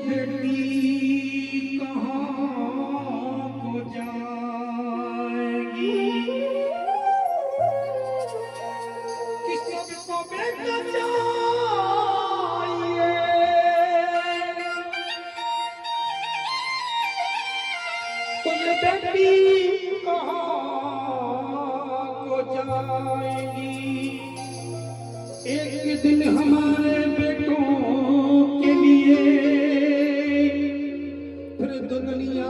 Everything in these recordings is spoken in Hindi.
बेटी कहाँ को जाएगी कि सबको बेटा चाहिए तो ये बेटी कहाँ को जाएगी। एक दिन हमारे बेटों के लिए फिर दुनिया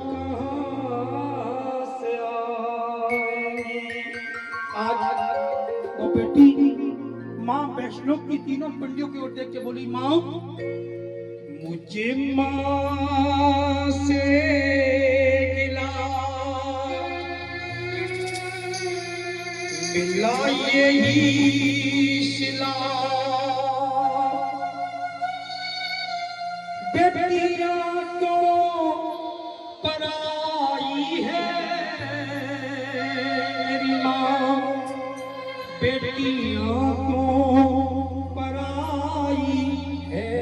कहाँ से आएगी। आज वो बेटी माँ वैष्णो की तीनों पिंडियों की ओर देख के बोली, माँ मुझे माँ से मिला यही शिला बेटियां तो पराई है मेरी माँ, बेटियां तो पराई है।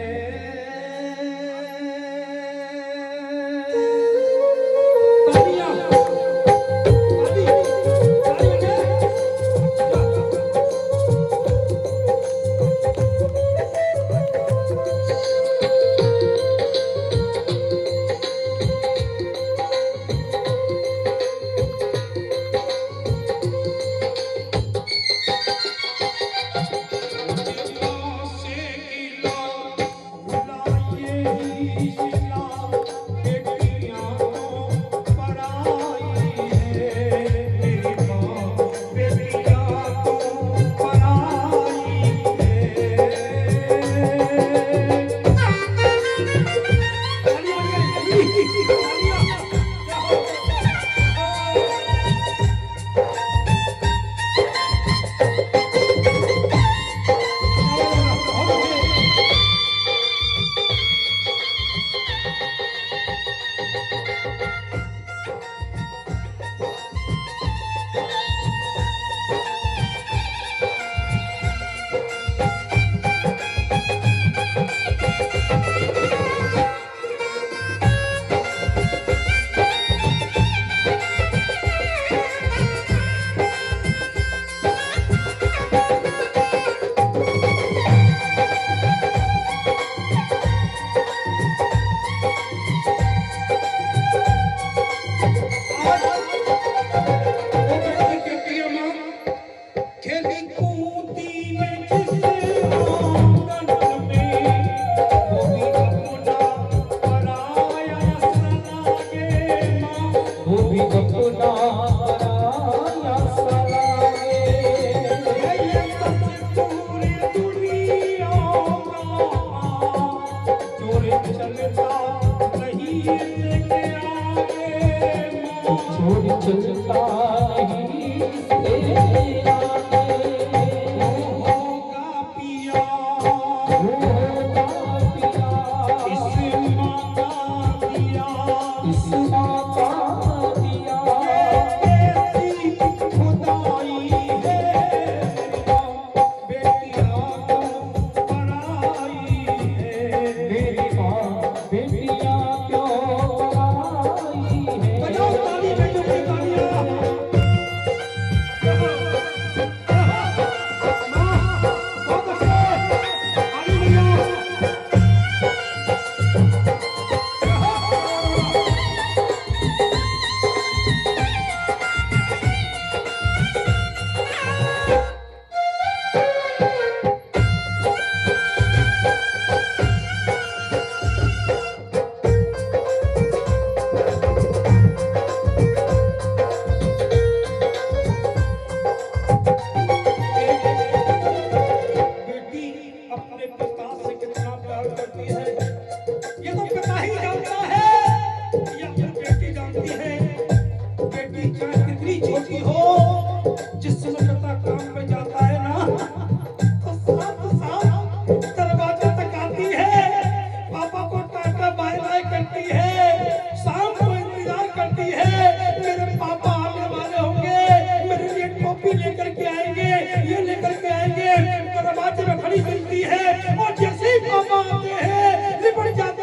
दरवाजे में खड़ी मिलती है और जैसे ही पापा आते हैं लिपट जाते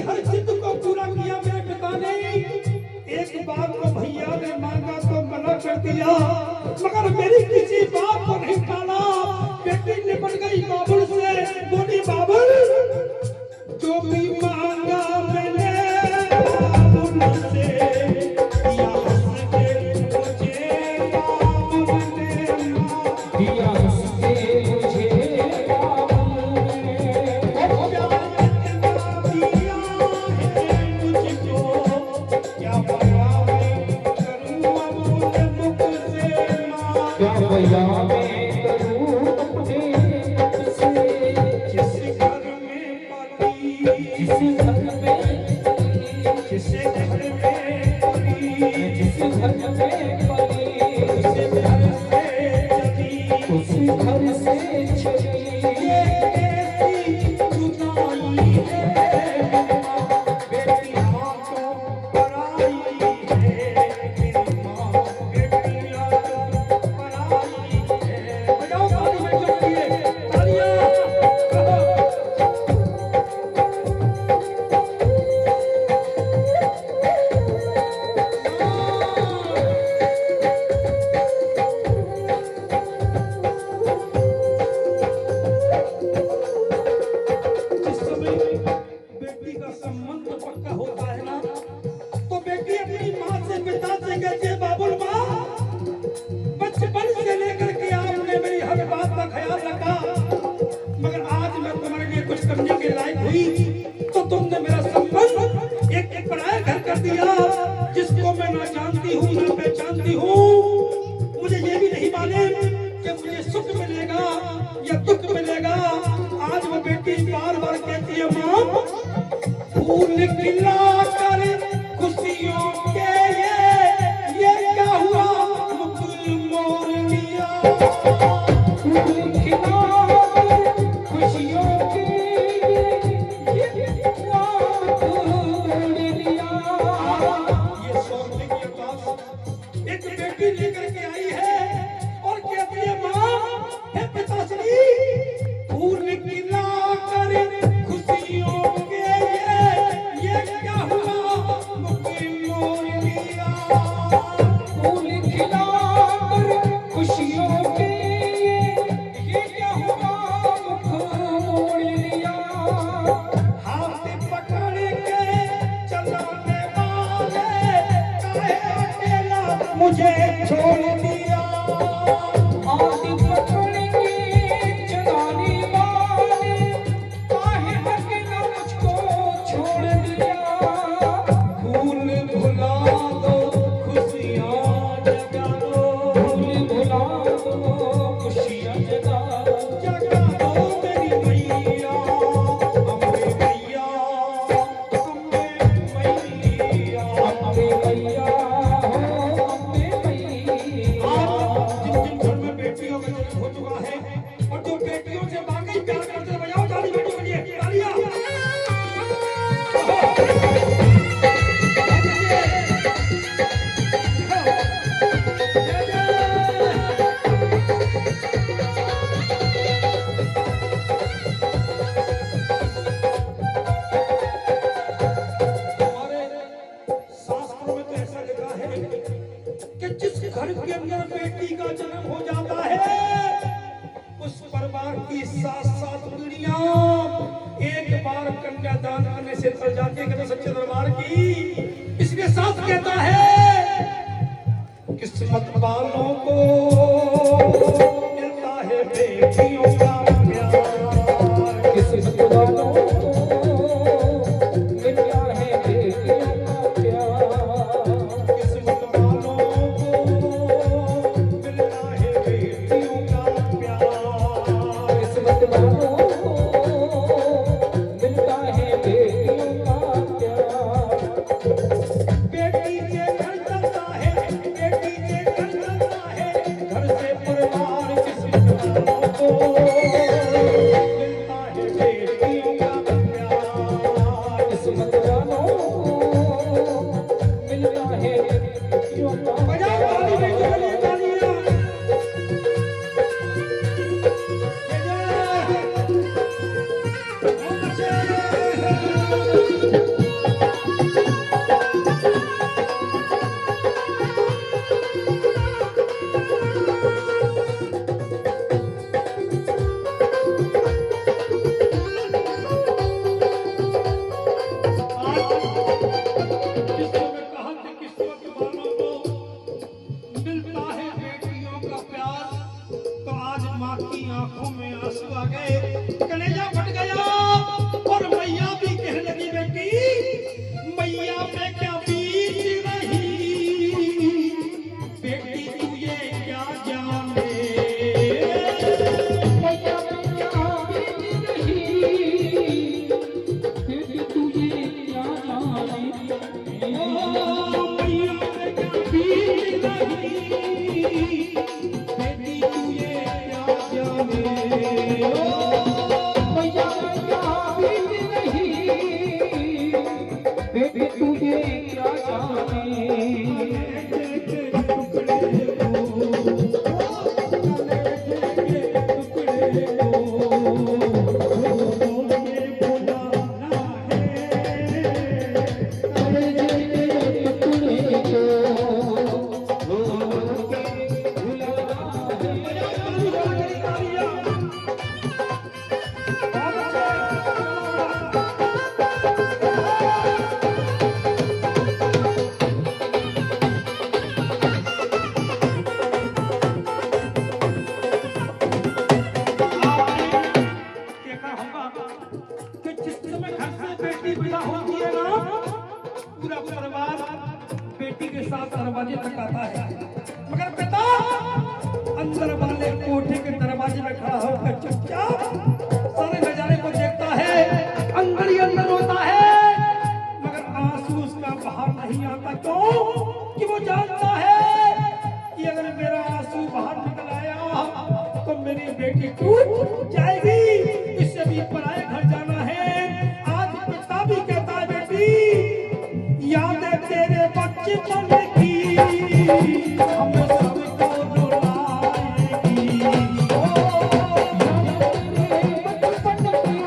हर जिद को पूरा किया मेरे पिता ने। एक बार को भैया ने मांगा तो मना कर दिया, मगर मेरी किसी बात को नहीं टाला। बेटी निपट गई बाबुल से, बोली बाबुल जो भी मांगा मैंने बाबुल से, दिया उसके मुझे बाबुल ने, दिया उसके मुझे बाबुल ने। प्यार कितना दिया है मुझको, क्या बया मैं करूं अपने मुख से मां, क्या बया मैं करूं अपने मुख से। जिस घर में पली, जिस घर में पली, जिस घर में पली, जिस घर में पली, उस घर से चली, ये कैसी जुदाई है बेटी माँ तो पराई है, मेरी माँ बेटी माँ तो पराई है। बजाओ ताली बच्चों के लिए, तालियां। जिस समय बेटी का संबंध पक्का होता है ना, तो बेटी अपनी माँ से पिता से कहती है बाबुल माँ, बचपन से लेकर के आपने मेरी हर बात का ख्याल रखा, मगर आज मैं तुम्हारे लिए कुछ करने के लायक हुई तो तुमने मेरा संबंध एक पराया घर कर दिया, जिसको मैं ना जानती हूँ ना पहचानती हूँ। मुझे ये भी नहीं मालूम कि मुझे सुख मिलेगा या दुख मिलेगा। आज वो बेटी बार बार कहती है माँ, फूल खिला कर खुशियों के ये क्या हुआ मुकुल मोड़ लिया, फूल खिला कर खुशियों के ये क्या मोड़ लिया। ये सोचने की बात एक बेटी लेकर के आई है और कहती है माँ, हे पिताश्री, फूल खिला कर खुशियों के ये क्या हुआ मुकुल मोड़ लिया, फूल खिला कर खुशियों के ये क्या हुआ मुकुल मोड़ लिया। हाथ पकड़ के चलाने वाले काहे अकेला मुझे छोड़ दिया, हाथ पकड़ के चलाने वाले काहे अकेला मुझको छोड़ दिया। फूल भुला दो खुशियाँ जगा दो, फूल भुला दो खुशियाँ जगा दो मेरी मैया, अम्बे मैया, अम्बे मैया, अम्बे मैया हो अम्बे मैया। आज जिन जिन घर में बेटियों का जन्म हो चुका है और जो बेटियों से वाकई प्यार करते हैं, बजाओ ताली बेटी बजिए, तालियां। हमारे शास्त्रों में तो ऐसा लिखा है कि जिस घर के अंदर बेटी का जन्म हो जाता है, उस परिवार की 7-7 पीढ़ियां एक बार कन्यादान करने से चल जाती है, कहते सच्चे दरबार की। इसके साथ कहता है किस्मत वालों को मिलता है बेटियों का प्यार, किस्मत वालों को मिलता है बेटियों का प्यार, किस्मत वालों को मिलता है बेटियों का प्यार, किस्मत वालों को मिलता है बेटियों का प्यार। बेटी से घर चलता है, बेटी से घर चलता है, घर से परिवार किस्मत वालों को मिलता है बेटियों का प्यार, किस्मत वालों को मिलता है बेटियों का प्यार। बजाओ ताली बेटियों के लिए तालियां। जय जय। बहुत अच्छे। दरवाजे तक आता है, मगर पिता अंदर वाले कोठे के दरवाजे में खड़ा होकर चुपचाप सारे नजारे को देखता है। अंदर ही अंदर रोता है, मगर आंसू उसका बाहर नहीं आता। क्यों? कि वो जानता है कि अगर मेरा आंसू बाहर निकल आया तो मेरी बेटी टूट जाएगी, इससे भी पराए घर जाना है। आज पिता भी कहता है, बेटी याद है तेरे बचपन की, हम सबको रुलाएगी। बचपन की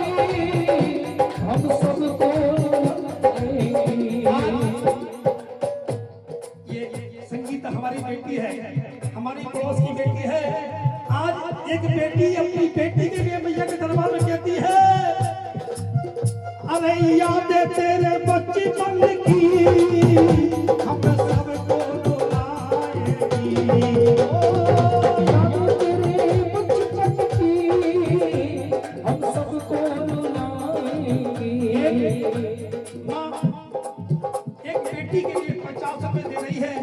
हम सबको रुलाएगी। ये संगीता हमारी बेटी है, हमारी पड़ोस की बेटी है। आज एक बेटी अपनी बेटी के लिए भैया के दरबार में कहती है, अरे याद है तेरे बचपन की, हम सबको रुलाएगी। याद तेरे बचपन की, हम सबको रुलाएगी। माँ एक बेटी के लिए 50 रुपए दे रही है,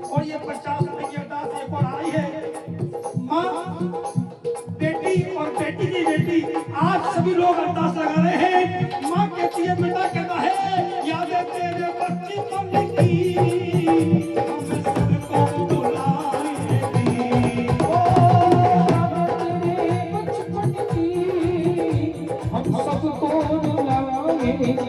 और ये 50 रुपए की अरदास एक और आई है। माँ, बेटी और बेटी की बेटी, आज सभी लोग अरदास लगा रहे हैं। माँ कहती है, बेटा कहता है, याद है तेरे बचपन की, हम सबको रुलाएगी। याद तेरे बचपन की, हम सबको रुलाएगी।